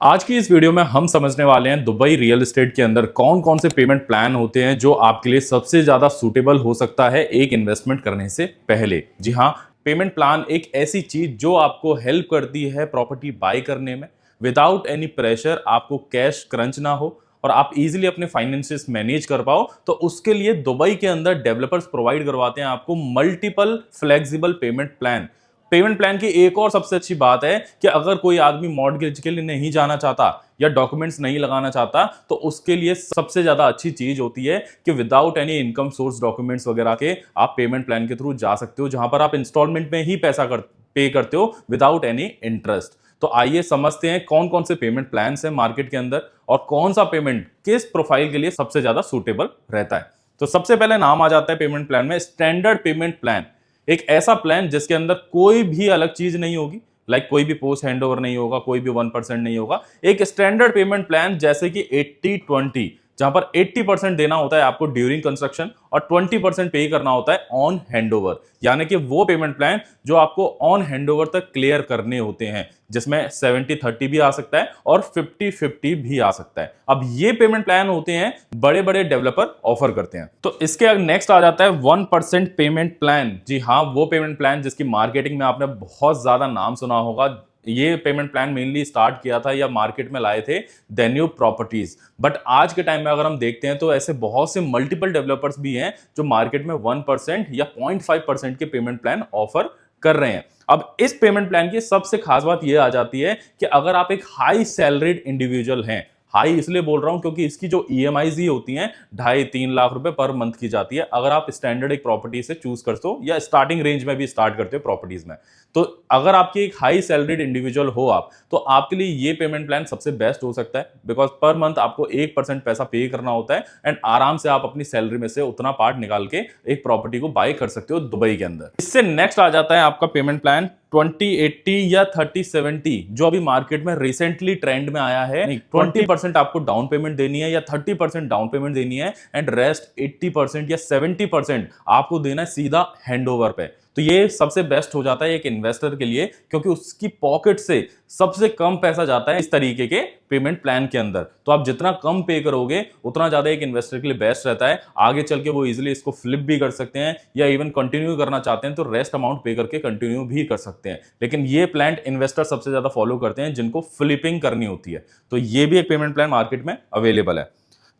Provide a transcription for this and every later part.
आज की इस वीडियो में हम समझने वाले हैं दुबई रियल एस्टेट के अंदर कौन कौन से पेमेंट प्लान होते हैं जो आपके लिए सबसे ज्यादा सूटेबल हो सकता है एक इन्वेस्टमेंट करने से पहले। जी हाँ, पेमेंट प्लान एक ऐसी चीज जो आपको हेल्प करती है प्रॉपर्टी बाय करने में विदाउट एनी प्रेशर, आपको कैश क्रंच ना हो और आप इजीली अपने फाइनेंसेस मैनेज कर पाओ। तो उसके लिए दुबई के अंदर डेवलपर्स प्रोवाइड करवाते हैं आपको multiple flexible pavement plan. Payment plan की एक और सबसे अच्छी बात है कि अगर कोई आदमी मॉर्टगेज के लिए नहीं जाना चाहता या डॉक्यूमेंट्स नहीं लगाना चाहता तो उसके लिए सबसे ज्यादा अच्छी चीज होती है कि without any income source documents वगैरह के आप पेमेंट प्लान के थ्रू जा सकते हो, जहां पर आप इंस्टॉलमेंट में ही पैसा पे करते हो विदाउट एनी इंटरेस्ट। तो आइए समझते हैं कौन कौन से पेमेंट प्लान है मार्केट के अंदर और कौन सा पेमेंट किस प्रोफाइल के लिए सबसे ज्यादा सुटेबल रहता है। तो सबसे पहले नाम आ जाता है पेमेंट प्लान में स्टैंडर्ड पेमेंट प्लान। एक ऐसा प्लान जिसके अंदर कोई भी अलग चीज नहीं होगी, लाइक कोई भी पोस्ट हैंडओवर नहीं होगा, कोई भी 1% नहीं होगा। एक स्टैंडर्ड पेमेंट प्लान जैसे कि 80-20, जहां पर 80% देना होता है आपको ड्यूरिंग कंस्ट्रक्शन और 20% पे करना होता है ऑन हैंडओवर, यानी कि वो पेमेंट प्लान जो आपको ऑन हैंडओवर तक क्लियर करने होते हैं, जिसमें 70-30 भी आ सकता है और 50-50 भी आ सकता है। अब ये पेमेंट प्लान होते हैं बड़े बड़े डेवलपर ऑफर करते हैं। तो इसके नेक्स्ट आ जाता है 1% पेमेंट प्लान। जी हाँ, वो पेमेंट प्लान जिसकी मार्केटिंग में आपने बहुत ज्यादा नाम सुना होगा। ये पेमेंट प्लान मेनली स्टार्ट किया था या मार्केट में लाए थे डेन्यूब प्रॉपर्टीज, बट आज के टाइम में अगर हम देखते हैं तो ऐसे बहुत से मल्टीपल डेवलपर्स भी हैं जो मार्केट में 1% या 0.5% के पेमेंट प्लान ऑफर कर रहे हैं। अब इस पेमेंट प्लान की सबसे खास बात यह आ जाती है कि अगर आप एक हाई सैलरीड इंडिविजुअल हैं, हाई इसलिए बोल रहा हूं क्योंकि इसकी जो ईएमआईज ही होती हैं 2.5-3 लाख रुपए पर मंथ की जाती है अगर आप स्टैंडर्ड एक प्रॉपर्टी से चूज करते हो या स्टार्टिंग रेंज में भी स्टार्ट करते हो प्रॉपर्टीज में। तो अगर आपकी एक हाई सैलरीड इंडिविजुअल हो आप, तो आपके लिए ये पेमेंट प्लान सबसे बेस्ट हो सकता है, बिकॉज पर मंथ आपको 1% पैसा पे करना होता है एंड आराम से आप अपनी सैलरी में से उतना पार्ट निकाल के एक प्रॉपर्टी को बाय कर सकते हो दुबई के अंदर। इससे नेक्स्ट आ जाता है आपका पेमेंट प्लान 20-80 या 30-70, जो अभी मार्केट में रिसेंटली ट्रेंड में आया है। 20% आपको डाउन पेमेंट देनी है या 30% डाउन पेमेंट देनी है एंड रेस्ट 80% या 70% आपको देना है सीधा हैंडओवर पे। तो ये सबसे बेस्ट हो जाता है एक इन्वेस्टर के लिए, क्योंकि उसकी पॉकेट से सबसे कम पैसा जाता है इस तरीके के पेमेंट प्लान के अंदर। तो आप जितना कम पे करोगे उतना ज्यादा एक इन्वेस्टर के लिए बेस्ट रहता है। आगे चल के वो इजीली इसको फ्लिप भी कर सकते हैं या इवन कंटिन्यू करना चाहते हैं तो रेस्ट अमाउंट पे करके कंटिन्यू भी कर सकते हैं। लेकिन ये प्लान इन्वेस्टर सबसे ज्यादा फॉलो करते हैं जिनको फ्लिपिंग करनी होती है। तो ये भी एक पेमेंट प्लान मार्केट में अवेलेबल है।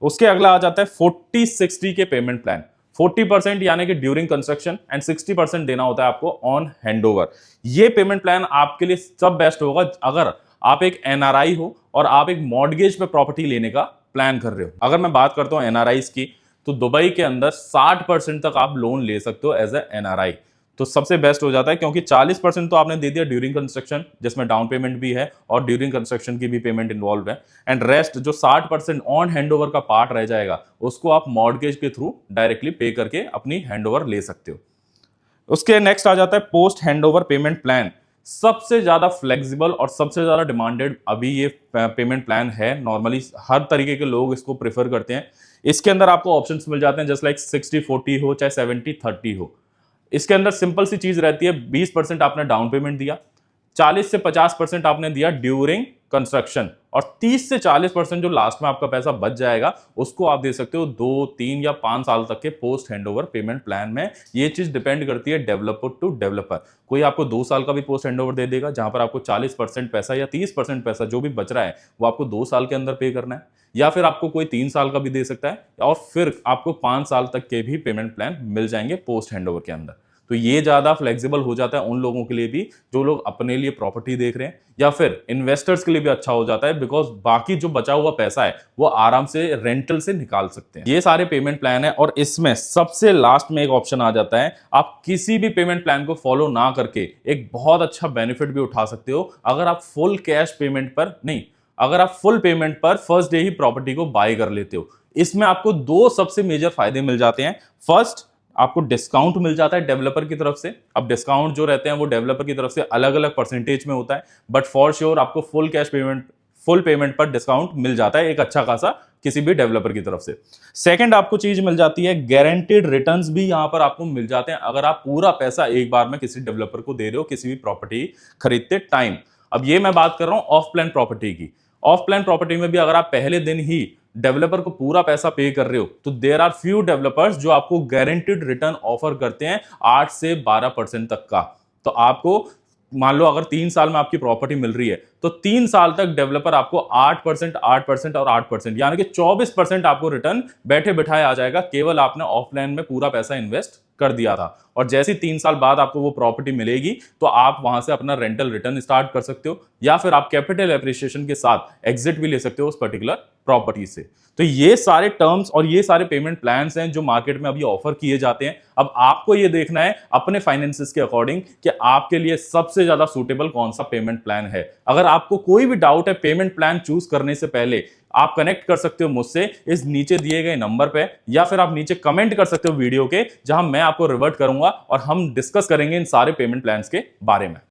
उसके अगला आ जाता है 40-60 के पेमेंट प्लान। 40% यानी कि ड्यूरिंग कंस्ट्रक्शन एंड 60% देना होता है आपको ऑन हैंडओवर। ये पेमेंट प्लान आपके लिए सब बेस्ट होगा अगर आप एक एनआरआई हो और आप एक मॉर्टगेज पे प्रॉपर्टी लेने का प्लान कर रहे हो। अगर मैं बात करता हूं एनआरआईज की, तो दुबई के अंदर 60% तक आप लोन ले सकते हो एज ए एनआरआई। तो सबसे बेस्ट हो जाता है क्योंकि 40% तो आपने दे दिया ड्यूरिंग कंस्ट्रक्शन, जिसमें डाउन पेमेंट भी है और ड्यूरिंग कंस्ट्रक्शन की भी पेमेंट इन्वॉल्व है, एंड रेस्ट जो 60% ऑन हैंडओवर का पार्ट रह जाएगा उसको आप मॉर्टगेज के थ्रू डायरेक्टली पे करके अपनी हैंडओवर ले सकते हो। उसके नेक्स्ट आ जाता है पोस्ट हैंडओवर पेमेंट प्लान। सबसे ज्यादा फ्लेक्सिबल और सबसे ज्यादा डिमांडेड अभी ये पेमेंट प्लान है। नॉर्मली हर तरीके के लोग इसको प्रेफर करते हैं। इसके अंदर आपको ऑप्शंस मिल जाते हैं जस्ट लाइक 60-40 हो चाहे 70-30 हो। इसके अंदर सिंपल सी चीज रहती है, 20% आपने डाउन पेमेंट दिया, 40 से 50% आपने दिया ड्यूरिंग कंस्ट्रक्शन और 30 से 40% जो लास्ट में आपका पैसा बच जाएगा उसको आप दे सकते हो 2-3 या 5 साल तक के पोस्ट हैंडओवर पेमेंट प्लान में। ये चीज डिपेंड करती है डेवलपर टू डेवलपर। कोई आपको 2 साल का भी पोस्ट हैंडओवर दे देगा जहां पर आपको 40% पैसा या 30% पैसा जो भी बच रहा है वो आपको 2 साल के अंदर पे करना है, या फिर आपको कोई 3 साल का भी दे सकता है और फिर आपको 5 साल तक के भी पेमेंट प्लान मिल जाएंगे पोस्ट हैंडओवर के अंदर। तो ये ज्यादा फ्लेक्सिबल हो जाता है उन लोगों के लिए भी जो लोग अपने लिए प्रॉपर्टी देख रहे हैं, या फिर इन्वेस्टर्स के लिए भी अच्छा हो जाता है बिकॉज बाकी जो बचा हुआ पैसा है वो आराम से रेंटल से निकाल सकते हैं। ये सारे पेमेंट प्लान है और इसमें सबसे लास्ट में एक ऑप्शन आ जाता है, आप किसी भी पेमेंट प्लान को फॉलो ना करके एक बहुत अच्छा बेनिफिट भी उठा सकते हो अगर आप फुल कैश पेमेंट पर नहीं, अगर आप फुल पेमेंट पर फर्स्ट डे ही प्रॉपर्टी को बाय कर लेते हो। इसमें आपको 2 सबसे मेजर फायदे मिल जाते हैं। फर्स्ट, आपको डिस्काउंट मिल जाता है डेवलपर की तरफ से। अब डिस्काउंट जो रहते हैं वो डेवलपर की तरफ से अलग अलग परसेंटेज में होता है, बट फॉर श्योर आपको फुल पेमेंट पर डिस्काउंट मिल जाता है एक अच्छा खासा किसी भी डेवलपर की तरफ से। सेकंड, आपको चीज मिल जाती है गारंटीड रिटर्न्स भी यहां पर आपको मिल जाते हैं अगर आप पूरा पैसा एक बार में किसी डेवलपर को दे रहे हो किसी भी प्रॉपर्टी खरीदते टाइम। अब ये मैं बात कर रहा हूं ऑफ प्लान प्रॉपर्टी की। ऑफ प्लान प्रॉपर्टी में भी अगर आप पहले दिन ही डेवलपर को पूरा पैसा पे कर रहे हो तो देयर आर फ्यू डेवलपर्स जो आपको गारंटीड रिटर्न ऑफर करते हैं 8 से 12% तक का। तो आपको मान लो अगर 3 साल में आपकी प्रॉपर्टी मिल रही है तो 3 साल तक डेवलपर आपको 8%, 8% और 8% यानी कि 24% आपको रिटर्न बैठे बिठाए आ जाएगा, केवल आपने ऑफलाइन में पूरा पैसा इन्वेस्ट कर दिया था। और जैसे 3 साल बाद आपको वो प्रॉपर्टी मिलेगी तो आप वहां से अपना रेंटल रिटर्न स्टार्ट कर सकते हो, या फिर आप कैपिटल एप्रिसिएशन के साथ एग्जिट भी ले सकते हो उस पर्टिकुलर प्रॉपर्टी से। तो ये सारे टर्म्स और ये सारे पेमेंट प्लान्स हैं जो मार्केट में अभी ऑफर किए जाते हैं। अब आपको ये देखना है अपने फाइनेंसेस के अकॉर्डिंग कि आपके लिए सबसे ज्यादा सूटेबल कौन सा पेमेंट प्लान है। अगर आपको कोई भी डाउट है पेमेंट प्लान चूज करने से पहले, आप कनेक्ट कर सकते हो मुझसे इस नीचे दिए गए नंबर पे, या फिर आप नीचे कमेंट कर सकते हो वीडियो के, जहां मैं आपको रिवर्ट करूंगा और हम डिस्कस करेंगे इन सारे पेमेंट प्लान्स के बारे में।